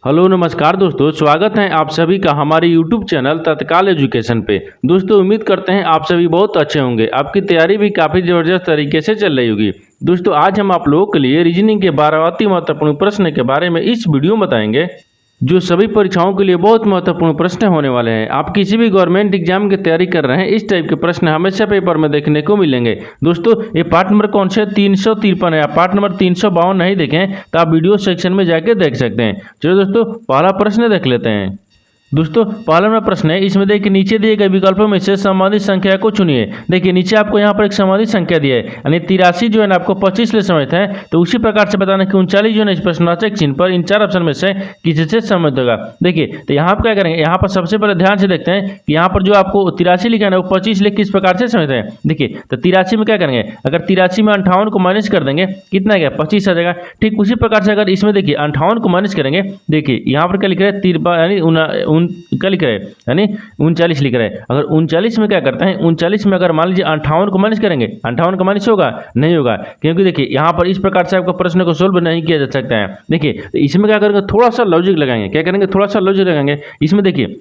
Hello नमस्कार दोस्तों, स्वागत है आप सभी का हमारे YouTube चैनल तत्काल एजुकेशन पे। दोस्तों उम्मीद करते हैं आप सभी बहुत अच्छे होंगे। आपकी तैयारी भी काफ़ी ज़बरदस्त तरीके से चल रही होगी। दोस्तों आज हम आप लोगों के लिए रीजनिंग के 12 अति महत्वपूर्ण प्रश्न के बारे में इस वीडियो में बताएंगे, जो सभी परीक्षाओं के लिए बहुत महत्वपूर्ण प्रश्न होने वाले हैं। आप किसी भी गवर्नमेंट एग्जाम की तैयारी कर रहे हैं, इस टाइप के प्रश्न हमेशा पेपर में देखने को मिलेंगे। दोस्तों ये पार्ट नंबर कौन से 353 है। आप पार्ट नंबर 352 नहीं देखें तो आप वीडियो सेक्शन में जाके देख सकते हैं। चलो दोस्तों पहला प्रश्न देख लेते हैं। दोस्तों पहला नंबर प्रश्न है, इसमें देखिए नीचे दिए गए विकल्पों में से संबंधित संख्या को चुनिए। देखिए नीचे आपको यहाँ पर एक संबंधित संख्या दिया है, यानी 83 जो है ना आपको 25 ले संबंधित है, तो उसी प्रकार से बताना कि 39 जो है ना इस प्रश्नवाचक चिन्ह पर इन चार ऑप्शन में से किसी से संबंधित होगा। देखिए तो यहाँ पर क्या करेंगे, यहाँ पर सबसे पहले ध्यान से देखते हैं कि यहाँ पर जो आपको 83 लिखा है ना वो 25 लिख किस प्रकार से संबंधित है। देखिए तो 83 में क्या करेंगे, अगर 83 में 58 को माइनस कर देंगे कितना गया 25 आ जाएगा। ठीक उसी प्रकार से अगर इसमें देखिए 58 को माइनस करेंगे, देखिए यहाँ पर क्या लिख रहे हैं क्या लिख रहे हैं, यानी 39 लिख रहे हैं। अगर 39 में क्या करते हैं, 39 में अगर मान लीजिए 58 को माइनस करेंगे, 58 का माइनस होगा नहीं होगा, क्योंकि देखिए यहाँ पर इस प्रकार से आपका प्रश्न को सोल्व नहीं किया जा सकता है। देखिए तो इसमें क्या करेंगे, थोड़ा सा लॉजिक लगाएंगे। क्या करेंगे, थोड़ा सा लॉजिक लगाएंगे। इसमें देखिए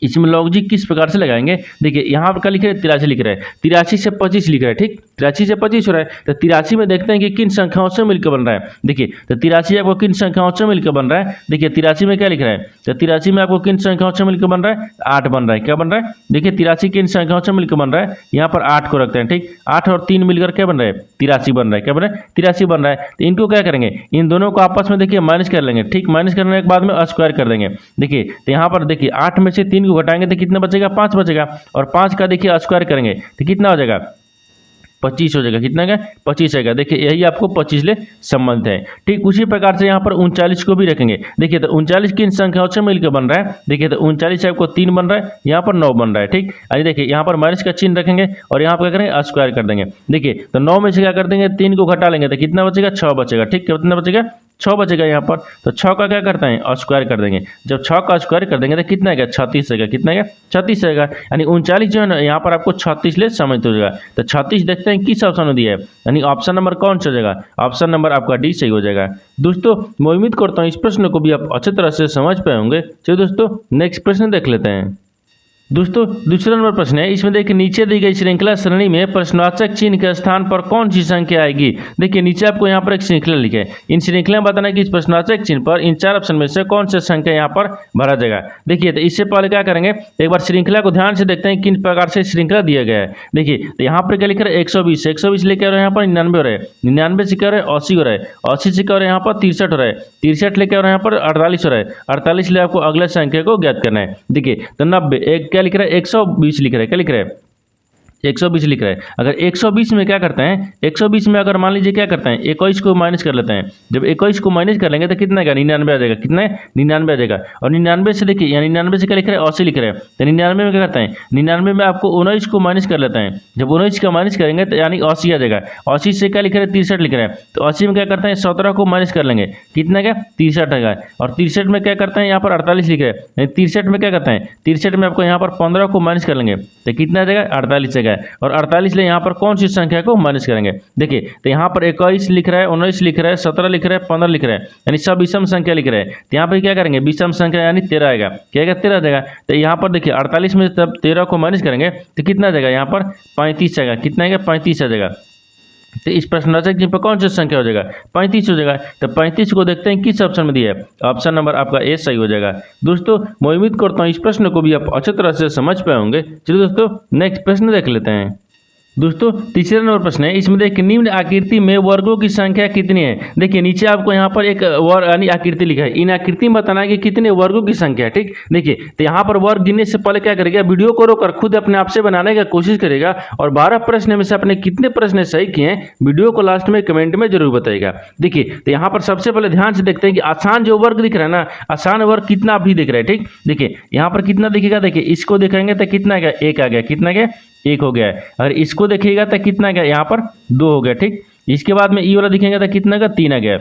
इसमें लॉजिक किस प्रकार से लगाएंगे, देखिए यहाँ पर क्या लिख रहे हैं 83 लिख रहे हैं, 83 से 25 लिख रहे हैं। ठीक 83 से 25 हो रहा है, तो 83 में देखते हैं कि किन संख्याओं से मिलकर बन रहा है। देखिए तो 83 आपको किन संख्याओं से मिलकर बन रहा है। देखिए 83 में क्या लिख रहा है, तो 83 में आपको किन संख्याओं से मिलकर बन रहा है, 8 बन रहा है। क्या बन रहा है, देखिए 83 किन संख्याओं से मिलकर बन रहा है, यहाँ पर 8 को रखते हैं। ठीक 8 और 3 मिलकर क्या बन रहा है, 83 बन रहा है। क्या बन रहा है, 83 बन रहा है। तो इनको क्या करेंगे, इन दोनों को आपस में देखिए माइनस कर लेंगे। ठीक माइनस करने के बाद में स्क्वायर कर देंगे। देखिए तो यहाँ पर देखिए 8 में से 3 को घटाएंगे तो कितना बचेगा, 5 बचेगा। और 5 का देखिए स्क्वायर करेंगे तो कितना हो जाएगा, 25 हो जाएगा। कितना का 25 आएगा। देखिए यही आपको 25 ले संबंध है। ठीक उसी प्रकार से यहाँ पर 39 को भी रखेंगे। देखिए तो 39 किन संख्याओं से मिलकर बन रहा है, देखिए तो 39 आपको 3 बन रहा है, यहाँ पर 9 बन रहा है। ठीक अरे देखिए यहाँ पर माइनस का चिन्ह रखेंगे और यहाँ पर क्या करेंगे, स्क्वायर कर देंगे। देखिए तो 9 में से क्या कर देंगे, 3 को घटा लेंगे तो कितना बचेगा, 6 बचेगा। ठीक कितना बचेगा, 6 बचेगा यहाँ पर। तो 6 का क्या करते हैं, स्क्वायर कर देंगे। जब 6 का स्क्वायर कर देंगे तो कितना आएगा, 36 आएगा। कितना आएगा, 36 आएगा। यानी 39 जो है ना यहाँ पर आपको 36 ले समझ हो जाएगा। तो 36 देखते हैं किस ऑप्शन में दिया है, यानी ऑप्शन नंबर कौन सा हो जाएगा, ऑप्शन नंबर आपका डी सही हो जाएगा। दोस्तों मैं उम्मीद करता हूँ इस प्रश्न को भी आप अच्छी तरह से समझ पाए होंगे। चलिए दोस्तों नेक्स्ट प्रश्न देख लेते हैं। दोस्तों दूसरा नंबर प्रश्न है, इसमें देखिए नीचे दी गई श्रृंखला श्रेणी में प्रश्नवाचक चिन्ह के स्थान पर कौन सी संख्या आएगी। देखिए नीचे आपको यहाँ पर एक श्रृंखला लिखे है, इन श्रृंखला में बताना है कि इस प्रश्नवाचक चिन्ह पर इन चार ऑप्शन में से कौन सा संख्या यहाँ पर भरा जाएगा। देखिए तो इससे पहले क्या करेंगे, एक बार श्रृंखला को ध्यान से देखते हैं किन प्रकार से श्रृंखला दिया गया है। देखिए तो यहाँ पर क्या लिख रहा है, 120 लेके आ रहे हैं, यहाँ पर 99 हो रहा है, 99 से क्या हो रहा है 80 हो रहा है, 80 से क्या हो रहा है यहाँ पर 63 हो रहा है, 63 लेके आ रहे हैं यहाँ पर 48 हो रहा है, 48 ले आपको अगले संख्या को ज्ञात करना है। देखिए तो 90 एक क्या लिख रहा है, 120 लिख रहा है। क्या लिख रहा है, 120 लिख रहा है। अगर 120 में क्या करते हैं, 120 में अगर मान लीजिए क्या करते हैं, 21 को माइनस कर लेते हैं। जब 21 को माइनस कर लेंगे तो कितना आएगा, 99 आ जाएगा। कितना है, 99 आ जाएगा। और 99 से देखिए यहाँ 99 से क्या लिख रहा है, 80 लिख रहा है। तो 99 में क्या करते हैं, 99 में आपको 19 को माइनस कर लेते हैं। जब 19 का माइनस करेंगे तो यानी 80 आ जाएगा। 80 से क्या लिख रहा है, 63 लिख रहा है। तो 80 में क्या करते हैं, 17 को माइनस कर लेंगे, कितना क्या 63 आएगा। और 63 में क्या करते हैं, यहाँ पर 48 लिख रहे हैं। 63 में क्या करते हैं, 63 में आपको यहाँ पर 15 को माइनस कर लेंगे तो कितना आ जाएगा, 48 आएगा। और 48 इसलिए यहाँ पर कौन सी संख्या को माइनस करेंगे। देखिए तो यहाँ पर 21 लिख रहा है, 19 लिख रहा है, 17 लिख रहा है, 15 लिख रहा है, यानी सब विषम संख्या लिख रहे हैं। तो यहाँ पर क्या करेंगे, विषम संख्या यानी 13 आएगा। क्या आएगा, 13 आ जाएगा। तो यहाँ पर देखिए 48 में तब 13 को माइनस करेंगे तो कितना आ जाएगा, यहाँ पर 35 आएगा। कितना आएगा, 35 आ जाएगा। तो इस प्रश्नवाचक चिन्ह पर कौन सी संख्या हो जाएगा, 35 हो जाएगा। तो 35 को देखते हैं किस ऑप्शन में दिया है, ऑप्शन नंबर आपका ए सही हो जाएगा। दोस्तों मैं उम्मीद करता हूँ इस प्रश्न को भी आप अच्छी तरह से समझ पाए होंगे। चलिए दोस्तों नेक्स्ट प्रश्न देख लेते हैं। दोस्तों तीसरा नंबर प्रश्न है, इसमें देखिए निम्न आकृति में वर्गों की संख्या कितनी है। देखिए नीचे आपको यहाँ पर एक वर्ग यानी आकृति लिखा है, इन आकृति में बताना है कि कितने वर्गों की संख्या है। ठीक देखिए तो यहाँ पर वर्ग गिनने से पहले क्या करेगा, वीडियो को रोककर खुद अपने आप से बनाने का कोशिश करेगा और 12 प्रश्न में से अपने कितने प्रश्न सही किए हैं वीडियो को लास्ट में कमेंट में जरूर बताएगा। देखिए तो यहाँ पर सबसे पहले ध्यान से देखते हैं कि आसान जो वर्ग दिख रहा है ना, आसान वर्ग कितना भी दिख रहा है। ठीक देखिए यहाँ पर कितना दिखेगा, देखिए इसको दिखाएंगे तो कितना आ गया, 1 आ गया। कितना गया, 1 हो गया है। अगर इसको देखिएगा तो कितना गया, यहाँ पर 2 हो गया। ठीक इसके बाद में ई वाला दिखेगा तो कितना का 3 आ गया।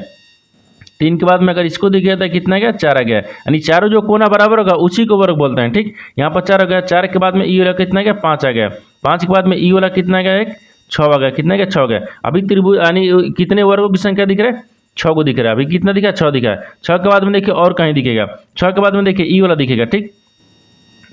3 के बाद में अगर इसको दिखेगा तो कितना गया, 4 आ गया। यानी चारों जो कोना बराबर होगा उसी को वर्ग बोलते हैं। ठीक यहाँ पर 4 हो गया। 4 के बाद में ई वाला कितना गया, 5 आ गया। 5 के बाद में ई वाला कितना गया, 1 6 आ गया। कितना गया, 6 आ गया। अभी त्रिभुज यानी कितने वर्गों की संख्या दिख रहा है, 6 को दिख रहा है, अभी कितना दिखा है, 6 दिखा है। 6 के बाद में देखिए और कहीं दिखेगा, 6 के बाद में देखिए ई वाला दिखेगा, ठीक।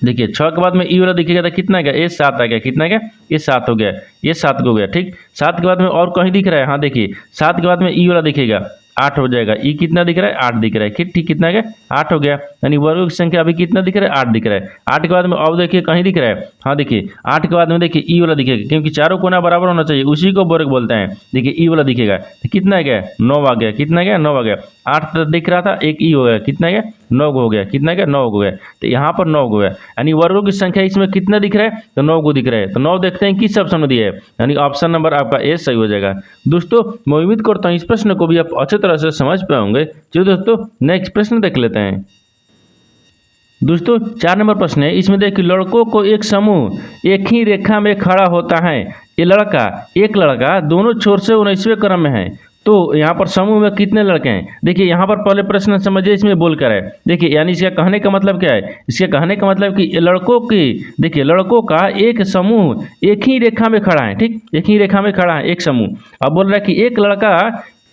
देखिए 6 के बाद में ई वाला दिखेगा तो कितना आ गया, ये 7 आ गया, कितना आ गया, ये 7 हो गया, ये 7 हो गया, ठीक। 7 के बाद में और कहीं दिख रहा है, हाँ देखिए 7 के बाद में ई वाला दिखेगा, 8 हो जाएगा। ई कितना दिख रहा है, 8 दिख रहा है, ठीक। कितना आ गया, 8 हो गया। यानी वर्गों की संख्या अभी कितना दिख रहा है, 8 दिख रहा है। 8 के बाद में अब देखिए कहीं दिख रहा है, हाँ देखिए 8 के बाद में देखिए ई वाला दिखेगा, क्योंकि चारों कोना बराबर होना चाहिए, उसी को वर्ग बोलते हैं। देखिए ई वाला दिखेगा तो कितना आ गया, 9 आ गया, कितना आ गया, 9 आ गया। 8 दिख रहा था, एक ई हो गया, कितना आ गया, 9 हो गया, कितना आ गया, 9 हो गया। तो यहाँ पर 9 हो गया, यानी वर्गों की संख्या इसमें कितना दिख रहा है, तो 9 को दिख रहा है। तो 9 देखते हैं किस ऑप्शन में दिया है, यानी ऑप्शन नंबर आपका ए सही हो जाएगा। दोस्तों मैं उम्मीद करता हूँ इस प्रश्न को भी आप अच्छी तरह से समझ पाए होंगे। चलिए दोस्तों नेक्स्ट प्रश्न देख लेते हैं। दोस्तों 4 नंबर प्रश्न है, इसमें देखिए लड़कों को एक समूह एक ही रेखा में खड़ा होता है। ये लड़का, एक लड़का दोनों छोर से 19वें क्रम में है, तो यहाँ पर समूह में कितने लड़के हैं। देखिए यहाँ पर पहले प्रश्न समझिए, इसमें बोल कर है। देखिए यानी इसका कहने का मतलब क्या है, इसके कहने का मतलब कि लड़कों की, देखिए लड़कों का एक समूह एक ही रेखा में खड़ा है, ठीक। एक ही रेखा में खड़ा है एक समूह। अब बोल रहा है कि एक लड़का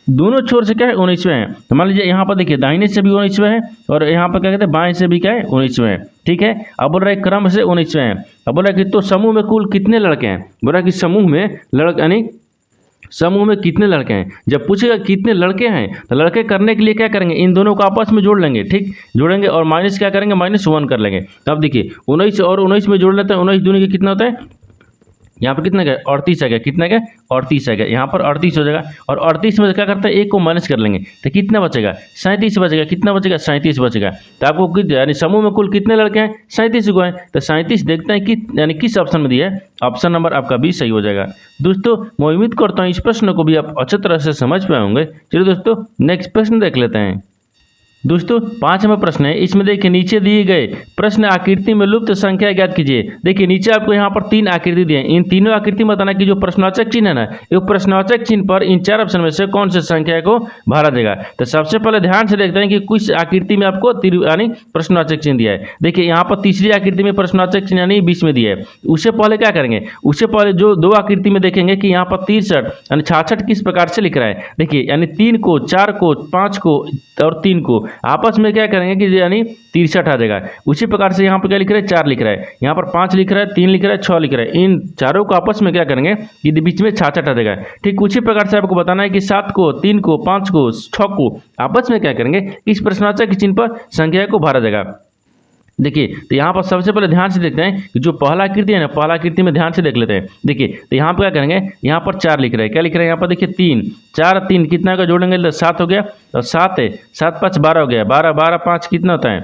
दोनों छोर से क्या है, 19वें है। तो मान लीजिए यहाँ पर देखिए दाहिने से भी 19वें है और यहाँ पर क्या कहते हैं बाएं से भी क्या है, 19वें है, ठीक है। अब बोल रहा है क्रम से 19वें है। अब बोल रहा है कि तो समूह में कुल कितने लड़के हैं, बोल रहा है कि समूह में लड़के, यानी समूह में कितने लड़के हैं। जब पूछेगा कितने लड़के हैं तो लड़के करने के लिए क्या करेंगे, इन दोनों को आपस में जोड़ लेंगे, ठीक। जोड़ेंगे और माइनस क्या करेंगे, -1 कर लेंगे। अब देखिए 19 और 19 में जोड़ लेते हैं, 19 दूनी के कितना होता है, यहाँ पर कितना गया, 38 आ गया, कितना गया, 38 आ गया। यहाँ पर 38 हो जाएगा और 38 में क्या करता है, एक को माइनस कर लेंगे तो कितना बचेगा, 37 बचेगा। कितना बचेगा, 37 बचेगा। तो आपको यानी समूह में कुल कितने लड़के हैं, 37 को हैं। तो 37 देखते हैं कि यानी किस ऑप्शन में दिया है, ऑप्शन नंबर आपका बी सही हो जाएगा। दोस्तों मैं उम्मीद करता हूँ इस प्रश्न को भी आप अच्छी तरह से समझ पाए होंगे। चलिए दोस्तों नेक्स्ट प्रश्न देख लेते हैं। दोस्तों 5 नंबर प्रश्न है, इसमें देखिए नीचे दिए गए प्रश्न आकृति में लुप्त संख्या ज्ञात कीजिए। देखिए नीचे आपको यहाँ पर 3 आकृति दिए हैं, इन तीनों आकृति में बताना कि जो प्रश्नवाचक चिन्ह है ना, ये प्रश्नवाचक चिन्ह पर इन 4 ऑप्शन में से कौन से संख्या को भरा देगा। तो सबसे पहले ध्यान से देखते हैं कि कुछ आकृति में आपको यानी प्रश्नवाचक चिन्ह दिया है। देखिए यहाँ पर तीसरी आकृति में प्रश्नवाचक चिन्ह यानी 20 में दिया है। उससे पहले क्या करेंगे, उससे पहले जो 2 आकृति में देखेंगे कि यहाँ पर 63 यानी 66 किस प्रकार से लिख रहा है। देखिए यानी 3 को, 4 को, 5 को और 3 को आपस में क्या करेंगे कि यानी 63 आ जाएगा। उसी प्रकार से यहाँ पर क्या लिख रहा है, 4 लिख रहा है, यहाँ पर 5 लिख रहा है, 3 लिख रहा है, 6 लिख रहा है। इन चारों को आपस में क्या करेंगे कि बीच में 66 आ जाएगा। ठीक उसी प्रकार से आपको बताना है कि 7 को, 3 को, 5 को, 6 को आपस में क्या करेंगे, इस प्रश्नवाचक चिन्ह पर संख्या को भरा जाएगा। देखिए तो यहाँ पर सबसे पहले ध्यान से देखते हैं कि जो पहला आकृति है ना, पहला आकृति में ध्यान से देख लेते हैं। देखिए तो यहाँ पर क्या करेंगे, यहाँ पर 4 लिख रहे हैं, क्या लिख रहे हैं यहाँ पर देखिए 3, 4 3 कितना का जोड़ेंगे तो 7 हो गया, और 7 है 7 5 12 हो गया, 12 12 5 कितना होता है,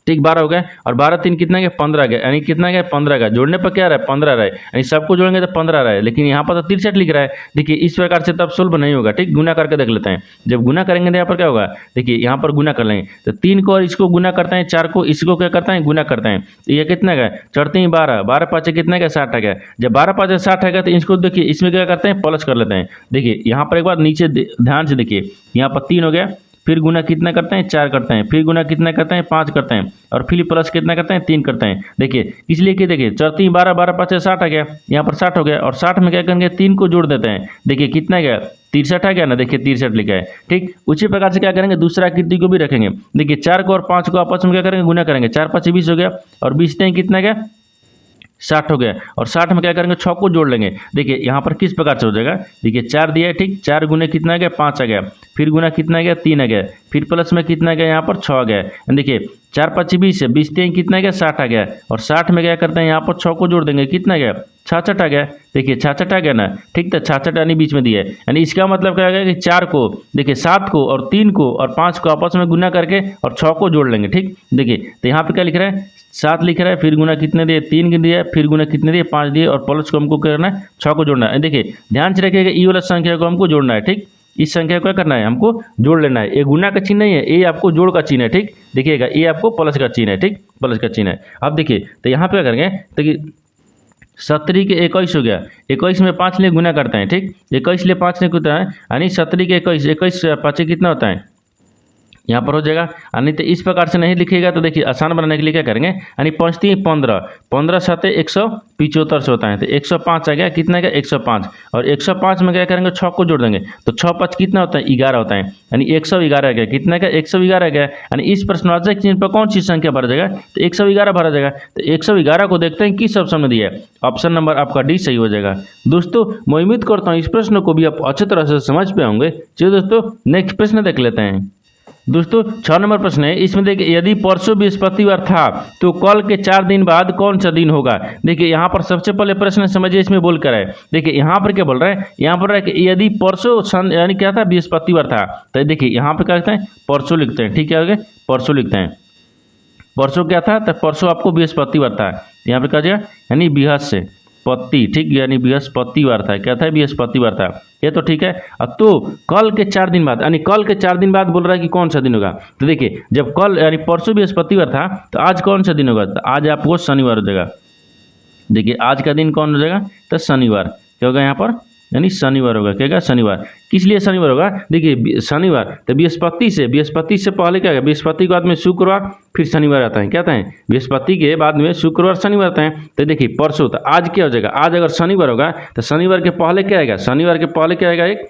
ठीक 12 हो गया, और 12 3 कितना गया 15 गया, यानी कितना गया 15 का। जोड़ने पर क्या रहा है 15 रहा है, यानी सबको जोड़ेंगे तो 15 रहा है, लेकिन यहाँ पर तो 63 लिख रहा है। देखिए इस प्रकार से तब सुलभ नहीं होगा। ठीक गुना करके देख लेते हैं, जब गुना करेंगे तो यहाँ पर क्या होगा, देखिए यहाँ पर गुना कर लेंगे तो 3 को और इसको गुना करते हैं, 4 को इसको क्या करते हैं गुना करते हैं, तो ये कितना गया चढ़ते ही 12 12 5 कितना गया 60 आ गया। जब 12 5 60 आ गया तो इसको देखिए इसमें क्या करते हैं प्लस कर लेते हैं। देखिए यहाँ पर एक बार नीचे ध्यान से देखिए, यहाँ पर 3 हो गया, फिर गुना कितना करते हैं 4 करते हैं, फिर गुना कितना करते हैं 5 करते हैं, और फिर प्लस कितना करते हैं 3 करते हैं। देखिए इसलिए कि देखिए चढ़ती 12 12 5 60 आ गया, यहाँ पर 60 हो गया, और 60 में क्या करेंगे 3 को जोड़ देते हैं। देखिए कितना गया 63 आ गया ना, देखिए 63 लिखा है। ठीक उसी प्रकार से क्या करेंगे दूसरा आकृति को भी रखेंगे। देखिए 4 को और 5 को आपस में क्या करेंगे गुना करेंगे, 4 5 20 हो गया, और 20 कितना गया 60 हो गया, और 60 में क्या करेंगे 6 को जोड़ लेंगे। देखिए यहाँ पर किस प्रकार से हो जाएगा, देखिए 4 दिया है, ठीक 4 गुने कितना आ गया 5 आ गया, फिर गुना कितना आ गया 3 आ गया, फिर प्लस में कितना आ गया यहाँ पर 6 आ गया। देखिए 4 5 20 है, 20 कितना आ गया 60 आ गया, और 60 में क्या करते हैं यहाँ पर 6 को जोड़ देंगे, कितना आ गया 66 आ गया। देखिए 66 आ गया ना, ठीक तो 66 यानी बीच में दिया है, यानी इसका मतलब क्या है कि 4 को देखिए 7 को और 3 को और 5 को आपस में गुना करके और 6 को जोड़ लेंगे। ठीक देखिए तो यहाँ पे क्या लिख रहा है 7 लिख रहा है, फिर गुना कितने दिए 3 के दिए, फिर गुना कितने दिए 5 दिए, और प्लस को हमको करना है 6 को जोड़ना है। देखिए ध्यान से रखिएगा ई वाला संख्या को हमको जोड़ना है। ठीक इस संख्या को क्या करना है हमको जोड़ लेना है, ये गुना का चिन्ह नहीं है, ये आपको जोड़ का चिन्ह है। ठीक देखिएगा ये आपको प्लस का चिन्ह है, ठीक प्लस का चिन्ह है। अब देखिए तो यहाँ पे क्या करेंगे, देखिए 17 के 21 हो गया, 21 में 5 लिए गुना करते हैं। ठीक 21 लिए 5 लिए होता है, यानी 17 के 21 21 5 कितना होता है यहाँ पर हो जाएगा। यानी तो इस प्रकार से नहीं लिखेगा तो देखिए आसान बनाने के लिए क्या करेंगे, यानी 5 3 15, 15 7 175 से होता है, तो 105 आ गया, कितना आ गया 105, और 105 में क्या करेंगे 6 को जोड़ देंगे, तो 6 5 कितना होता है 11 होता है, यानी 111 आ गया, कितना आ गया 111 आ गया। यानी इस प्रश्नवाचक चिन्ह पर कौन सी संख्या भरा जाएगा, तो 111 भरा जाएगा। तो 111 को देखते हैं किस ऑप्शन में दिया है, ऑप्शन नंबर आपका डी सही हो जाएगा। दोस्तों मैं उम्मीद करता हूँ इस प्रश्न को भी आप अच्छी तरह से समझ पे होंगे। चलिए दोस्तों नेक्स्ट प्रश्न देख लेते हैं। दोस्तों 6 नंबर प्रश्न है, इसमें देखिए यदि परसों बृहस्पतिवार था तो कल के 4 दिन बाद कौन सा दिन होगा। देखिए यहाँ पर सबसे पहले प्रश्न समझिए, इसमें बोल कर है, देखिए यहाँ पर क्या बोल रहा है, यहाँ पर है कि यदि परसों यानी क्या था बृहस्पतिवार था, तो देखिए यहाँ पर क्या लिखते हैं परसों लिखते हैं, ठीक है आगे परसों लिखते हैं, परसों क्या था तो परसों आपको बृहस्पतिवार था, यहाँ पे क्या जाएगा यानी बृहस्पति, ठीक यानी बृहस्पतिवार था, क्या था बृहस्पतिवार था, ये तो ठीक है। अब तो कल के 4 दिन बाद, यानी कल के 4 दिन बाद बोल रहा है कि कौन सा दिन होगा, तो देखिए जब कल यानी परसों बृहस्पतिवार था तो आज कौन सा दिन होगा, तो आज आपको शनिवार हो जाएगा। देखिए आज का दिन कौन हो जाएगा, तो शनिवार, क्या होगा यहाँ पर यानी शनिवार होगा, क्या होगा शनिवार। किस लिए शनिवार होगा, देखिए शनिवार तो बृहस्पति से पहले क्या है, बृहस्पति के बाद में शुक्रवार फिर शनिवार आता है, क्या आता है बृहस्पति के बाद में शुक्रवार शनिवार आता है। तो देखिए परसों, तो आज क्या हो जाएगा, आज अगर शनिवार होगा तो शनिवार के पहले क्या आएगा, शनिवार के पहले क्या आएगा एक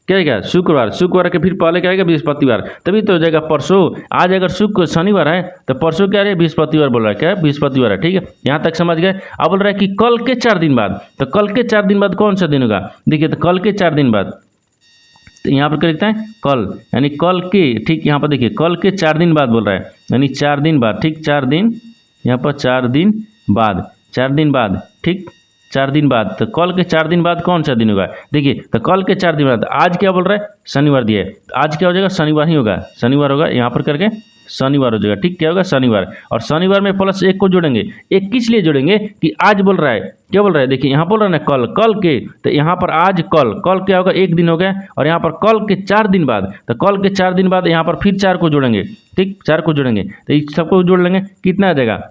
क्या आएगा शुक्रवार, शुक्रवार के फिर पहले क्या आएगा बृहस्पतिवार, तभी तो हो जाएगा परसों। आज अगर शुक्र शनिवार है तो परसों क्या है बृहस्पतिवार बोल रहा है, क्या है बृहस्पतिवार है, ठीक है यहाँ तक समझ गए। अब बोल रहा है कि कल के 4 दिन बाद, तो कल के 4 दिन बाद कौन सा दिन होगा, देखिए तो कल के 4 दिन बाद, तो यहाँ पर क्या लिखता है कल, यानी कल के, ठीक यहाँ पर देखिए कल के 4 दिन बाद बोल रहा है, यानी 4 दिन बाद, ठीक 4 दिन, यहाँ पर 4 दिन बाद, 4 दिन बाद, ठीक 4 दिन बाद, तो कल के 4 दिन बाद कौन सा दिन होगा, देखिए तो कल के 4 दिन बाद, आज क्या बोल रहा है शनिवार दिया है, आज क्या हो जाएगा शनिवार ही होगा, शनिवार होगा, यहाँ पर करके शनिवार हो जाएगा, ठीक क्या होगा शनिवार। और शनिवार में प्लस 1 को जोड़ेंगे, एक किस लिए जोड़ेंगे कि आज बोल रहा है, क्या बोल रहा है, देखिए यहाँ बोल रहा है ना कल, कल के, तो यहाँ पर आज कल, कल क्या होगा एक दिन हो गया, और यहाँ पर कल के 4 दिन बाद, तो कल के 4 दिन बाद यहाँ पर फिर 4 को जोड़ेंगे, ठीक 4 को जोड़ेंगे, तो इस सबको जोड़ लेंगे, कितना आ जाएगा,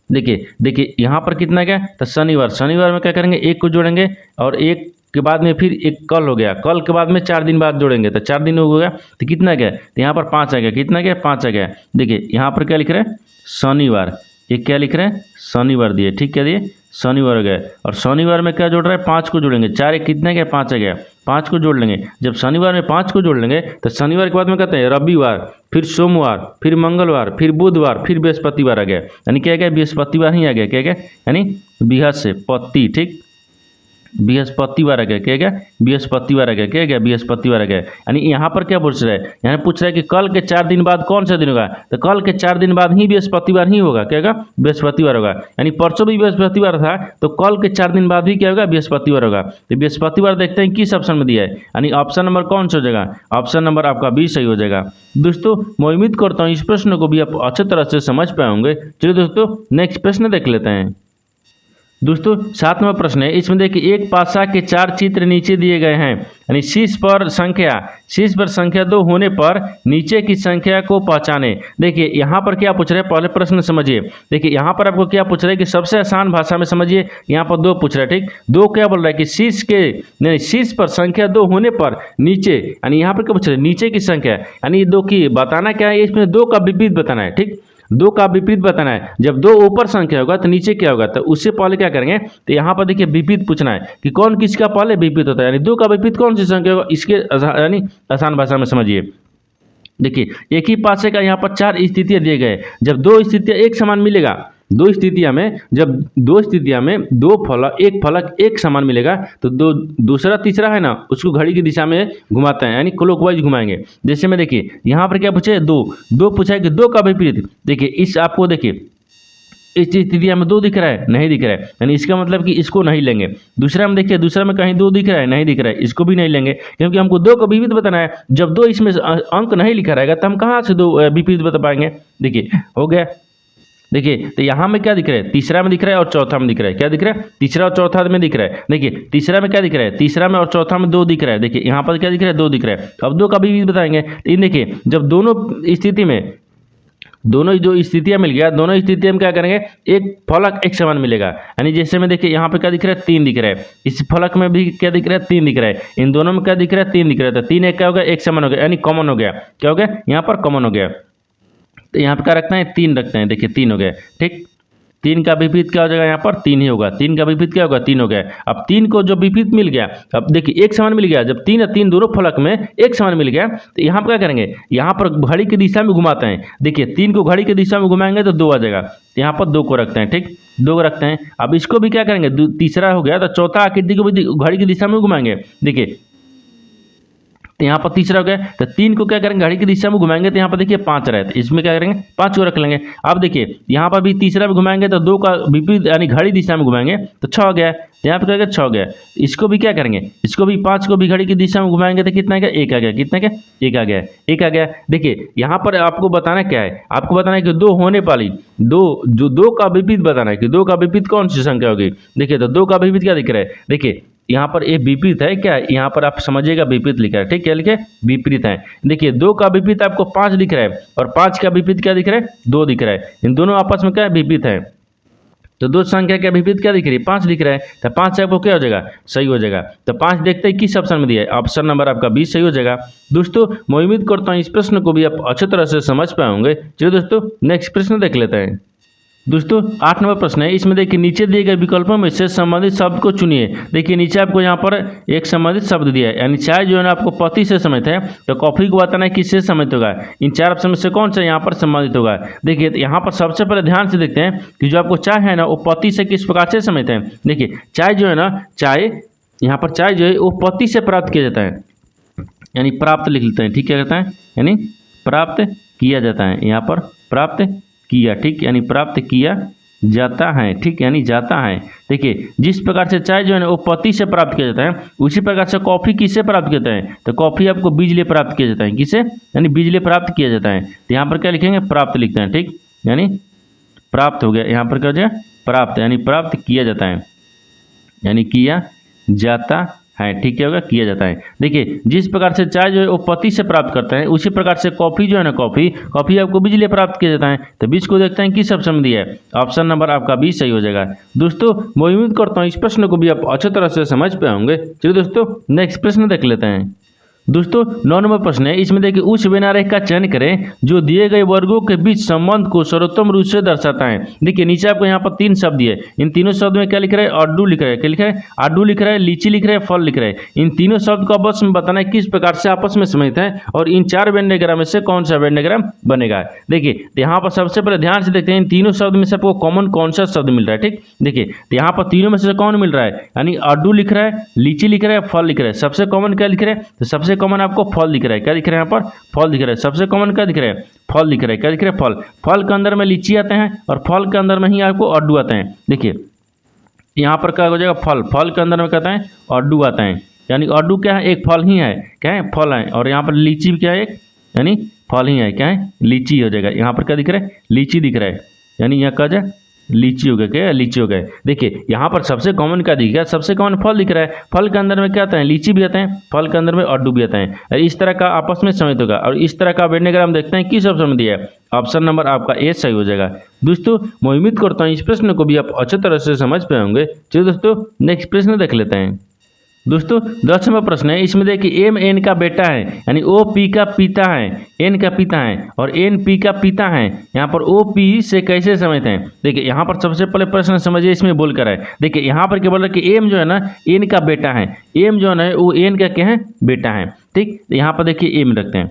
देखिए यहाँ पर कितना गया, तो शनिवार, शनिवार में क्या करेंगे 1 को जोड़ेंगे, और 1 के बाद में फिर एक कल हो गया, कल के बाद में 4 दिन बाद जोड़ेंगे, तो 4 दिन हो गया, तो कितना गया, तो यहाँ पर 5 आ गया, कितना गया 5 आ गया। देखिए यहाँ पर क्या लिख रहे हैं शनिवार, ये क्या लिख रहे हैं शनिवार दिए, ठीक क्या दिए शनिवार हो गया, और शनिवार में क्या जोड़ रहा है 5 को जोड़ेंगे, 4 एक कितना गया 5 आ गया, 5 को जोड़ लेंगे। जब शनिवार में 5 को जोड़ लेंगे तो शनिवार के बाद में कहते हैं रविवार, फिर सोमवार, फिर मंगलवार, फिर बुधवार, फिर बृहस्पतिवार आ गया, यानी क्या गया बृहस्पतिवार ही आ गया, क्या गया यानी बृहस्पति, ठीक बृहस्पतिवार आ गया, क्या गया बृहस्पतिवार आ गया, क्या गया बृहस्पतिवार आ गया। यानी यहाँ पर क्या पूछ रहा है, यहाँ पूछ रहा है कि कल के 4 दिन बाद कौन सा दिन होगा, तो कल के 4 दिन बाद ही बृहस्पतिवार ही होगा, क्या होगा बृहस्पतिवार होगा। यानी परसों भी बृहस्पतिवार था तो कल के 4 दिन बाद भी क्या होगा बृहस्पतिवार होगा। तो बृहस्पतिवार देखते हैं किस ऑप्शन में दिया है, यानी ऑप्शन नंबर कौन सा हो जाएगा, ऑप्शन नंबर आपका बी सही हो जाएगा। दोस्तों मैं उम्मीद करता हूँ इस प्रश्न को भी आप अच्छे तरह से समझ पाए होंगे। चलिए दोस्तों नेक्स्ट प्रश्न देख लेते हैं। दोस्तों 7वां प्रश्न है, इसमें देखिए एक पासा के 4 चित्र नीचे दिए गए हैं, यानी शीर्ष पर संख्या 2 होने पर नीचे की संख्या को पहचाने। देखिए यहाँ पर क्या पूछ रहे हैं, पहले प्रश्न समझिए। देखिए यहाँ पर आपको क्या पूछ रहे हैं कि सबसे आसान भाषा में समझिए, यहाँ पर 2 पूछ रहा है, ठीक 2 क्या बोल रहा है कि शीर्ष पर संख्या 2 होने पर नीचे, यानी यहाँ पर क्या पूछ रहे हैं नीचे की संख्या, यानी 2 की बताना क्या है, इसमें 2 का विपरीत बताना है, ठीक 2 का विपरीत बताना है। जब 2 ऊपर संख्या होगा तो नीचे क्या होगा, तो उससे पहले क्या करेंगे, तो यहाँ पर देखिए विपरीत पूछना है कि कौन किसका पहले विपरीत होता है, यानी 2 का विपरीत कौन सी संख्या होगा, इसके यानी आसान भाषा में समझिए। देखिए एक ही पासे का यहाँ पर 4 स्थितियाँ दिए गए, जब 2 स्थितियाँ एक समान मिलेगा, 2 स्थितियाँ में जब 2 स्थितियाँ में 2 फलक एक समान मिलेगा तो दूसरा तीसरा है ना उसको घड़ी की दिशा में घुमाते हैं, यानी क्लॉकवाइज घुमाएंगे। जैसे में देखिए यहाँ पर क्या पूछे 2 पूछा है कि 2 का विपरीत, देखिए इस आपको देखिए इस स्थितियाँ में 2 दिख रहा है, नहीं दिख रहा है, यानी इसका मतलब कि इसको नहीं लेंगे। दूसरा में देखिए, दूसरा में कहीं 2 दिख रहा है, नहीं दिख रहा है, इसको भी नहीं लेंगे क्योंकि हमको 2 का विपरीत बताना है। जब 2 इसमें अंक नहीं लिखा रहेगा तो हम कहाँ से 2 विपरीत बता पाएंगे। देखिए हो गया। देखिए तो यहाँ में क्या दिख रहा है, तीसरा में दिख रहा है और चौथा में दिख रहा है, क्या दिख रहा है तीसरा और चौथा में दिख रहा है। देखिए तीसरा में क्या दिख रहा है, तीसरा में और चौथा में 2 दिख रहा है। देखिए यहाँ पर क्या दिख रहा है 2 दिख रहा है, तो अब 2 का भी बताएंगे। लेकिन देखिए जब दोनों स्थिति में दोनों जो स्थितियां मिल गया, दोनों स्थितियों में क्या करेंगे, एक फलक एक समान मिलेगा। यानी जैसे में देखिए यहाँ पे क्या दिख रहा है, 3 दिख रहा है, इस फलक में भी क्या दिख रहा है, 3 दिख रहा है, इन दोनों में क्या दिख रहा है, 3 दिख रहा है। तो 3 एक क्या हो गया, एक समान हो गया, यानी कॉमन हो गया। क्या हो गया, यहाँ पर कॉमन हो गया। तो यहाँ पे क्या रखते हैं, 3 रखते हैं। देखिए 3 हो गया, ठीक। 3 का विपरीत क्या हो जाएगा, यहाँ पर 3 ही होगा। 3 का विपरीत क्या होगा, 3 हो गया। अब 3 को जो विपरीत मिल गया, अब देखिए एक समान मिल गया। जब 3 और 3 दोनों फलक में एक समान मिल गया, तो यहाँ पर क्या करेंगे, यहाँ पर घड़ी की दिशा में घुमाते हैं। देखिए 3 को घड़ी की दिशा में घुमाएंगे तो 2 आ जाएगा, यहाँ पर 2 को रखते हैं, ठीक, 2 को रखते हैं। अब इसको भी क्या करेंगे, तीसरा हो गया, तो चौथा आकृति को भी घड़ी की दिशा में घुमाएंगे। देखिए तो यहाँ पर तीसरा हो गया, तो 3 को क्या करेंगे, घड़ी की दिशा में घुमाएंगे, तो यहाँ पर देखिए 5 रहे, तो इसमें क्या करेंगे, 5 को रख लेंगे। अब देखिए यहाँ पर भी तीसरा भी घुमाएंगे तो 2 का विपरीत यानी घड़ी दिशा में घुमाएंगे तो 6 हो गया। यहाँ पर क्या गया, 6 हो गया। इसको भी क्या करेंगे, इसको भी 5 को भी घड़ी की दिशा में घुमाएंगे तो कितना गया, 1 आ गया। कितना गया, 1 आ गया, 1 आ गया। देखिए यहाँ पर आपको बताना क्या है, आपको बताना है कि 2 होने वाली, 2 का विपरीत बताना है कि 2 का विपरीत कौन सी संख्या होगी। देखिए तो 2 का विपरीत क्या दिख रहा है, देखिए यहाँ पर एक विपरीत है, क्या यहाँ पर आप समझिएगा, विपरीत लिखा है, ठीक, क्या लिखे, विपरीत है। देखिए 2 का विपरीत आपको 5 दिख रहा है और 5 का विपरीत क्या दिख रहा है, 2 दिख रहा है। इन दोनों आपस में क्या विपरीत है, तो 2 संख्या का विपरीत क्या दिख रही है, 5 दिख रहा है। तो 5 से आपको क्या हो जाएगा, सही हो जाएगा। तो 5 देखते हैं किस ऑप्शन में दिया है, ऑप्शन नंबर आपका 20 सही हो जाएगा। दोस्तों मैं उम्मीद करता हूँ इस प्रश्न को भी आप अच्छी तरह से समझ पाए होंगे। चलिए दोस्तों नेक्स्ट प्रश्न देख लेते हैं। दोस्तों 8 नंबर प्रश्न है, इसमें देखिए नीचे दिए गए विकल्पों में से संबंधित शब्द को चुनिए। देखिए नीचे आपको यहाँ पर एक संबंधित शब्द दिया है, यानी चाय जो है ना आपको पति से संबंधित है, तो कॉफी को बताना है किससे संबंधित होगा। इन 4 ऑप्शन में से कौन सा यहाँ पर संबंधित होगा। देखिए तो यहाँ पर सबसे पहले ध्यान से देखते हैं कि जो आपको चाय है ना वो पति से किस प्रकार से संबंधित है। देखिए चाय जो है ना, चाय यहाँ पर चाय जो है वो पति से प्राप्त किया जाता है, यानी प्राप्त लिख लेते हैं, ठीक, क्या कहता है, यानी प्राप्त किया जाता है। यहाँ पर प्राप्त किया, ठीक, यानी प्राप्त किया जाता है, ठीक, यानी जाता है। देखिए जिस प्रकार से चाय जो है ना वो पति से प्राप्त किया जाता है, उसी प्रकार से कॉफी किससे प्राप्त किया जाता है, तो कॉफी आपको बिजली प्राप्त किया जाता है, किससे, यानी बिजली प्राप्त किया जाता है। तो यहाँ पर क्या लिखेंगे, प्राप्त लिखते हैं, ठीक, यानी प्राप्त हो गया। यहाँ पर क्या हो जाएगा, प्राप्त, यानी प्राप्त किया जाता है, यानी किया जाता है, ठीक है, होगा किया जाता है। देखिए जिस प्रकार से चाय जो है वो पति से प्राप्त करता है, उसी प्रकार से कॉफी जो है ना, कॉफी आपको बिजली प्राप्त किया जाता है। तो 20 को देखते हैं किस ऑप्शन में दिया है, ऑप्शन नंबर आपका 20 सही हो जाएगा। दोस्तों मैं उम्मीद करता हूँ इस प्रश्न को भी आप अच्छी तरह से समझ पाए होंगे। चलिए दोस्तों नेक्स्ट प्रश्न देख लेते हैं। दोस्तों 9 नंबर प्रश्न है, इसमें देखिए उस विनारेख का चयन करें जो दिए गए वर्गों के बीच संबंध को सर्वोत्तम रूप से दर्शाता है। देखिए नीचे आपको यहाँ पर 3 शब्द दिए, इन तीनों शब्द में क्या लिख रहा है, अड्डू लिख रहा है, क्या लिख रहा है, अड्डू लिख रहा है, लीची लिख रहा है, फल लिख रहा है। इन तीनों शब्द को आपस में बताना है किस प्रकार से आपस में संबंधित है और इन 4 वेन डायग्राम में से कौन सा वेन डायग्राम बनेगा। देखिए यहाँ पर सबसे पहले ध्यान से देखते हैं इन तीनों शब्द में से आपको कॉमन कौन सा शब्द मिल रहा है, ठीक। देखिए यहाँ पर तीनों में से कौन मिल रहा है, यानी अड्डू लिख रहा है, लीची लिख रहा है, फल लिख रहा है। सबसे कॉमन क्या लिख रहा है, तो सबसे कॉमन आपको फल दिख रहा है, क्या दिख रहा है, यहाँ पर फल दिख रहा है। सबसे कॉमन क्या दिख रहा है, फल दिख रहा है, क्या दिख रहा है, फल। फल के अंदर में लीची आते हैं और फल के अंदर में ही आपको अड्डू आते हैं। देखिए यहाँ पर क्या हो जाएगा, फल के अंदर में कहते हैं अड्डू आते हैं, यानी अड्डू क्या है, एक फल ही है, क्या है, फल है। और यहाँ पर लीची भी क्या है, एक यानी फल ही है, क्या है, लीची हो जाएगा। यहाँ पर क्या दिख रहा है, लीची दिख रहा है, यानी यहाँ क्या जाए, लीची हो गया, क्या लीची हो गए। देखिए यहाँ पर सबसे कॉमन क्या दिख रहा है, सबसे कॉमन फल दिख रहा है। फल के अंदर में क्या आता है, लीची भी आते हैं, फल के अंदर में अड्डू भी आते हैं। इस तरह का आपस में संबंध होगा और इस तरह का वेन डायग्राम देखते हैं किस ऑप्शन में दिया है, ऑप्शन नंबर आपका ए सही हो जाएगा। दोस्तों मैं उम्मीद करता हूँ इस प्रश्न को भी आप अच्छी तरह से समझ पाए होंगे। चलिए दोस्तों नेक्स्ट प्रश्न देख लेते हैं। दोस्तों 10 नंबर प्रश्न है, इसमें देखिए एम एन का बेटा है, यानी ओ पी का पिता है, एन का पिता है और एन पी का पिता है। यहाँ पर ओ पी से कैसे समझते हैं। देखिए यहाँ पर सबसे पहले प्रश्न समझिए, इसमें बोल कर है। देखिए यहाँ पर क्या बोल रहा है कि एम जो है ना एन का बेटा है, एम जो है ना वो एन का क्या है, बेटा है, ठीक। यहाँ पर देखिए एम रखते हैं,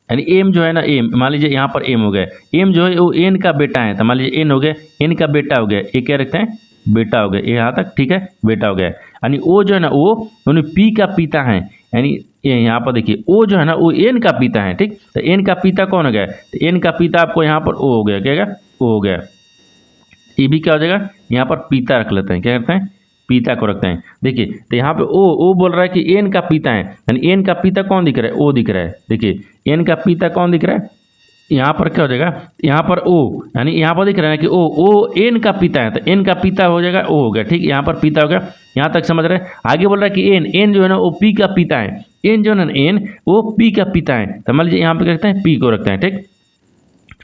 यानी एम जो है ना, एम मान लीजिए यहाँ पर एम हो गया, एम जो है वो एन का बेटा है, तो मान लीजिए एन हो गया, एन का बेटा हो गया, ये क्या रखते हैं, बेटा हो गया, ये यहाँ तक ठीक है, बेटा हो गया। यानी ओ जो है ना वो पी का पिता है, यानी यहाँ पर देखिए ओ जो है ना वो एन का पिता है, ठीक। तो एन का पिता कौन हो गया, तो एन का पिता आपको यहाँ पर ओ हो गया, क्या ओ हो गया। ये भी क्या हो जाएगा, यहाँ पर पिता रख लेते हैं, क्या करते हैं, पिता को रखते हैं। देखिए तो यहाँ पे ओ बोल रहा है कि एन का पिता है, यानी एन का पिता कौन दिख रहा है, ओ दिख रहा है। देखिए एन का पिता कौन दिख रहा है, यहाँ पर क्या हो जाएगा, यहाँ पर ओ, यानी यहाँ पर दिख रहा है कि ओ एन का पिता है, तो एन का पिता हो जाएगा ओ हो गया, ठीक। यहाँ पर पिता हो गया, यहाँ तक समझ रहे हैं। आगे बोल रहा है कि एन जो है ना वो पी का पिता है, एन जो है ना एन वो पी का पिता है, तो मान लीजिए यहाँ पे क्या रखते हैं, पी को रखते हैं, ठीक।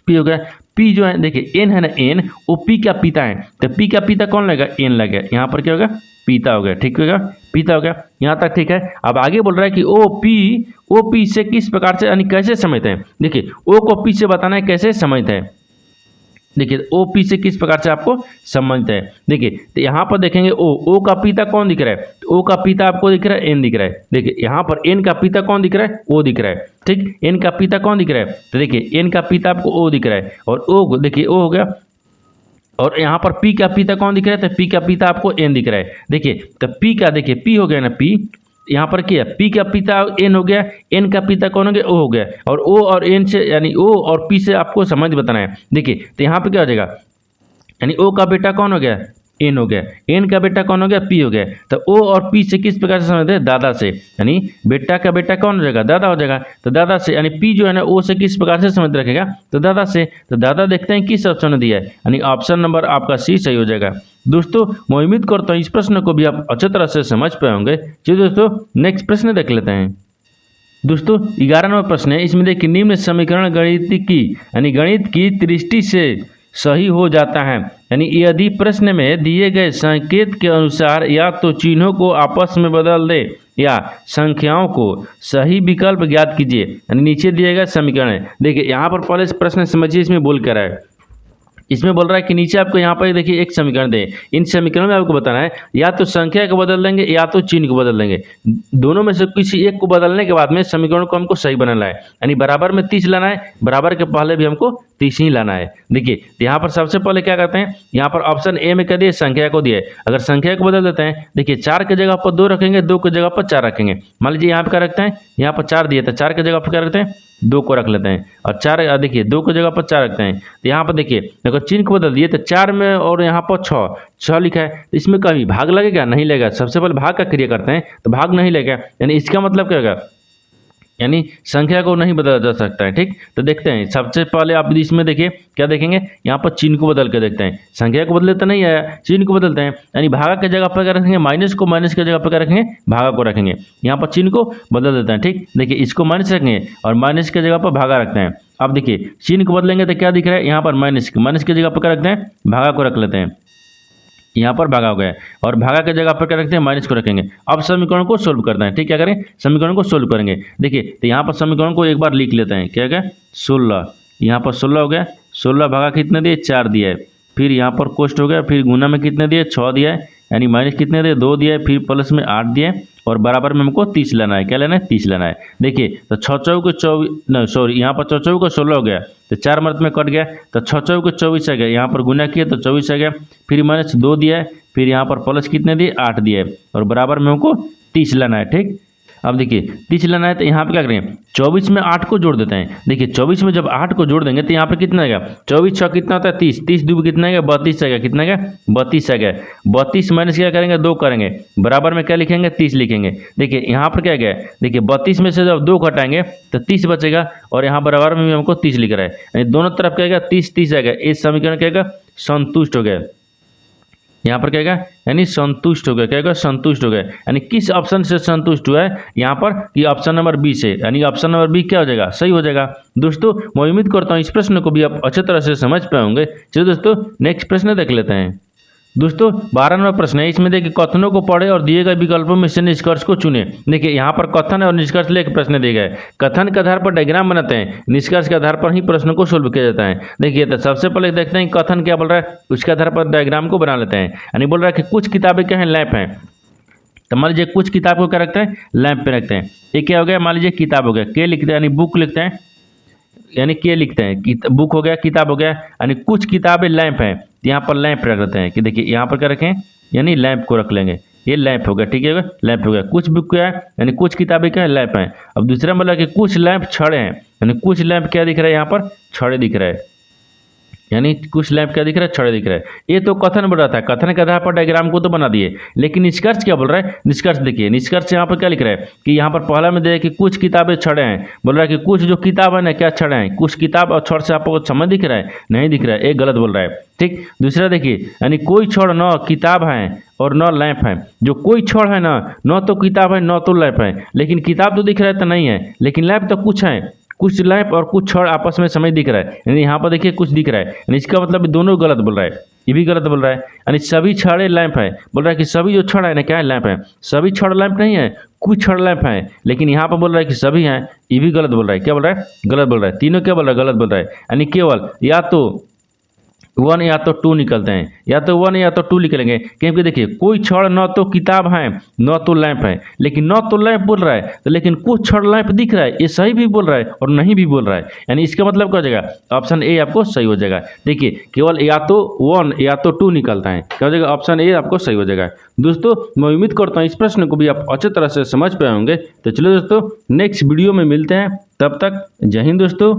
पी हो गया। पी जो है देखिए एन है ना, एन वो पी का पिता है, तो पी का पिता कौन लगेगा, एन लगेगा। यहाँ पर क्या होगा, पीता हो गया, ठीक होगा, पीता हो गया। यहाँ तक ठीक है। अब आगे बोल रहा है कि ओ पी से किस प्रकार से यानी कैसे समझते हैं। देखिए ओ को पी से बताना है कैसे समझते हैं। देखिए ओ पी से किस प्रकार से आपको समझते हैं। देखिए तो यहाँ पर देखेंगे ओ का पिता कौन दिख रहा है, ओ का पिता आपको दिख रहा है, एन दिख रहा है। देखिए यहाँ पर एन का पिता कौन दिख रहा है, ओ दिख रहा है, ठीक। एन का पिता कौन दिख रहा है, तो देखिए एन का पिता आपको ओ दिख रहा है, और ओ देखिए ओ हो गया। और यहाँ पर पी का पिता कौन दिख रहा है, तो पी का पिता आपको एन दिख रहा है। देखिए तो पी का देखिए पी हो गया ना, पी यहाँ पर क्या, पी का पिता एन हो गया, एन का पिता कौन हो गया, ओ हो गया। और ओ और एन से यानी ओ और पी से आपको समझ बताना है। देखिए तो यहाँ पे क्या हो जाएगा, यानी ओ का बेटा कौन हो गया, एन हो गया, एन का बेटा कौन हो गया, पी हो गया। तो ओ और पी से किस प्रकार से समझते हैं, दादा से, यानी बेटा का बेटा कौन हो जाएगा, दादा हो जाएगा। तो दादा से यानी पी जो है ना ओ से किस प्रकार से समझ रखेगा, तो दादा से। तो दादा देखते हैं किस ऑप्शन में दिया है, यानी ऑप्शन नंबर आपका सी सही हो जाएगा। दोस्तों मैं उम्मीद करता हूँ इस प्रश्न को भी आप अच्छी तरह से समझ पाए होंगे। चलिए दोस्तों नेक्स्ट प्रश्न देख लेते हैं। दोस्तों 11 नंबर प्रश्न है, इसमें देखिए निम्न समीकरण गणित की दृष्टि से सही हो जाता है, यानी यदि प्रश्न में दिए गए संकेत के अनुसार या तो चिन्हों को आपस में बदल दे या संख्याओं को सही विकल्प ज्ञात कीजिए, यानी नीचे दिए गए समीकरण है। देखिए यहाँ पर पहले प्रश्न समझिए, इसमें बोल कर है, इसमें बोल रहा है कि नीचे आपको यहाँ पर देखिए एक समीकरण दे, इन समीकरण में आपको बताना है या तो संख्या को बदल देंगे या तो चिन्ह को बदल देंगे, दोनों में से किसी एक को बदलने के बाद में समीकरण को हमको सही बनाना है, यानी बराबर में 30 लाना है, बराबर के पहले भी हमको 30 ही लाना है। देखिए यहाँ पर सबसे पहले क्या करते हैं, यहाँ पर ऑप्शन ए में क्या दिए, संख्या को दिए। अगर संख्या को बदल देते हैं, देखिए 4 की जगह पर 2 रखेंगे, 2 की जगह पर 4 रखेंगे। मान लीजिए यहाँ पर क्या रखते हैं, यहाँ पर 4 दिए तो 4 की जगह पर क्या रखते हैं, 2 को रख लेते हैं, और 4 देखिए 2 की जगह पर 4 रखते हैं। तो यहाँ पर देखिए अगर चिन्ह को बदल दिए तो 4 में और यहाँ पर 6 लिखा है, तो इसमें कभी भाग लगेगा, नहीं लगेगा। सबसे पहले भाग का क्रिया करते हैं तो भाग नहीं लगेगा, यानी इसका मतलब क्या होगा, यानी संख्या को नहीं बदला जा सकता है, ठीक। तो देखते हैं सबसे पहले आप इसमें देखिए क्या देखेंगे, यहाँ पर चिन्ह को बदल के देखते हैं, संख्या को बदले तो नहीं आया, चिन्ह को बदलते हैं, यानी भागा की जगह पर क्या रखेंगे, माइनस को माइनस की जगह पर क्या रखेंगे, भागा को रखेंगे। यहाँ पर चिन्ह को बदल देते हैं, ठीक। देखिए इसको माइनस रखेंगे और माइनस की जगह पर भागा रखते हैं। अब देखिए चिन्ह को बदलेंगे तो क्या दिख रहा है, यहाँ पर माइनस की जगह पर क्या रखते हैं, भागा को रख लेते हैं, यहाँ पर भागा हो गया, और भागा की जगह पर क्या रखते हैं, माइनस को रखेंगे। अब समीकरण को सोल्व करते हैं, ठीक। क्या करें, समीकरण को सोल्व करेंगे। देखिए तो यहाँ पर समीकरण को एक बार लिख लेते हैं, क्या क्या 16, यहाँ पर 16 हो गया, 16 भागा कितने दिए, 4 दिया है, फिर यहाँ पर कोष्ट हो गया, फिर गुना में कितने दिए, 6 दिया है, यानी माइनस कितने दिए, 2 दिया है, फिर प्लस में 8 दिया है, और बराबर में हमको 30 लेना है। क्या लेना है, 30 लेना है। देखिए तो 6 चौक 24, सॉरी यहाँ पर 6 चौक 16 हो गया, तो 4 मर्द में कट गया, तो 6 चौक 24 आ गया, यहाँ पर गुना किया तो 24 आ गया, फिर माइनस 2 दिया है, फिर यहाँ पर प्लस कितने दिए, 8 दिए, और बराबर में हमको 30 लेना है, ठीक। अब देखिए 30 लेना है तो यहाँ पे क्या करें, 24 में 8 को जोड़ देते हैं। देखिए 24 में जब 8 को जोड़ देंगे तो यहाँ पे कितना आएगा, 24 6 कितना होता है, 30, 30 2 कितना आएगा, 32 आएगा, कितना आएगा, 32 आएगा। 32 माइनस क्या करेंगे, 2 करेंगे, बराबर में क्या लिखेंगे, 30 लिखेंगे। देखिए यहाँ पर क्या गया, देखिए 32 में से जब 2 घटाएंगे तो 30 बचेगा, और यहाँ बराबर में भी हमको 30 लिख रहा है, यानी दोनों तरफ क्या आएगा, 30 30 आएगा। इस समीकरण क्या आएगा, संतुष्ट हो गया। यहाँ पर क्या है, यानी संतुष्ट हो गया, क्या होगा, संतुष्ट हो गया। यानी किस ऑप्शन से संतुष्ट हुआ है यहाँ पर, कि ऑप्शन नंबर बी से, यानी ऑप्शन नंबर बी क्या हो जाएगा, सही हो जाएगा। दोस्तों मैं उम्मीद करता हूँ इस प्रश्न को भी आप अच्छी तरह से समझ पाए होंगे। चलिए दोस्तों नेक्स्ट प्रश्न देख लेते हैं। दोस्तों 12 नंबर प्रश्न है, इसमें देखिए कथनों को पढ़े और दिए गए विकल्पों में से निष्कर्ष को चुने। देखिए यहाँ पर कथन और निष्कर्ष लेकर प्रश्न दिए गए, कथन के आधार पर डायग्राम बनाते हैं, निष्कर्ष के आधार पर ही प्रश्न को सोल्व किया जाता है। देखिए तो सबसे पहले देखते हैं कथन क्या बोल रहा है, उसके आधार पर डायग्राम को बना लेते हैं। यानी बोल रहा है कि कुछ किताबें क्या हैं, लैंप हैं। तो मान लीजिए कुछ किताब को क्या रखते हैं, लैंप पे रखते हैं। ये क्या हो गया, मान लीजिए किताब हो गया, के लिखते हैं यानी बुक लिखते हैं, यानी के लिखते हैं, बुक हो गया, किताब हो गया, यानी कुछ किताबें लैंप हैं, यहाँ पर लैंप रख देते हैं। कि देखिए यहाँ पर क्या रखें, यानी लैंप को रख लेंगे, ये लैंप हो गया, ठीक है, लैंप हो गया। कुछ बुक क्या है, यानी कुछ किताबें क्या है, लैंप हैं। अब दूसरा मतलब कि कुछ लैंप छड़े हैं, यानी कुछ लैंप क्या दिख रहा है, यहाँ पर छड़े दिख रहा है, यानी कुछ लैंप क्या दिख रहा है, छड़े दिख रहा है। ये तो कथन बोल रहा था, कथन के आधार पर डायग्राम को तो बना दिए, लेकिन निष्कर्ष क्या बोल रहा है, निष्कर्ष देखिए, निष्कर्ष यहाँ पर क्या लिख रहा है कि यहाँ पर पहला में देखिए कि कुछ किताबें छड़े हैं, बोल रहा है कि कुछ जो किताब है ना क्या छड़े हैं, कुछ किताब और छड़ से आपको समझ दिख रहा है, नहीं दिख रहा है, एक गलत बोल रहा है, ठीक। दूसरा देखिए, यानी कोई छड़ न किताब है और न लैंप है। जो कोई छड़ है ना, न तो किताब है न तो लैंप है, लेकिन किताब तो दिख रहा है तो नहीं है, लेकिन लैंप तो कुछ है, कुछ लैंप और कुछ छड़ आपस में समय दिख रहा है, यानी यहाँ पर देखिए कुछ दिख रहा है, यानी इसका मतलब दोनों गलत बोल रहा है, ये भी गलत बोल रहा है। यानी सभी छड़े लैंप है, बोल रहा है कि सभी जो छड़ है ना क्या है, लैंप है। सभी छड़ लैंप नहीं है, कुछ छड़ लैंप है, लेकिन यहाँ पर बोल रहा है कि सभी हैं, ये भी गलत बोल रहा है। क्या बोल रहा है? गलत बोल रहा है। तीनों क्या बोल रहा है? गलत बोल रहा है। यानी केवल या तो 1 या तो 2 निकलते हैं, या तो 1 या तो 2 निकलेंगे, क्योंकि देखिए कोई छड़ न तो किताब है न तो लैंप है, लेकिन न तो लैंप बोल रहा है तो लेकिन कुछ छड़ लैंप दिख रहा है, ये सही भी बोल रहा है और नहीं भी बोल रहा है। यानी इसका मतलब क्या हो जाएगा? ऑप्शन ए आपको सही हो जाएगा। देखिए केवल या तो 1 या तो 2 निकलता है, क्या हो जाएगा? ऑप्शन ए आपको सही हो जाएगा। दोस्तों मैं उम्मीद करता हूँ इस प्रश्न को भी आप अच्छी तरह से समझ पाए होंगे। तो चलो दोस्तों नेक्स्ट वीडियो में मिलते हैं, तब तक जय हिंद दोस्तों।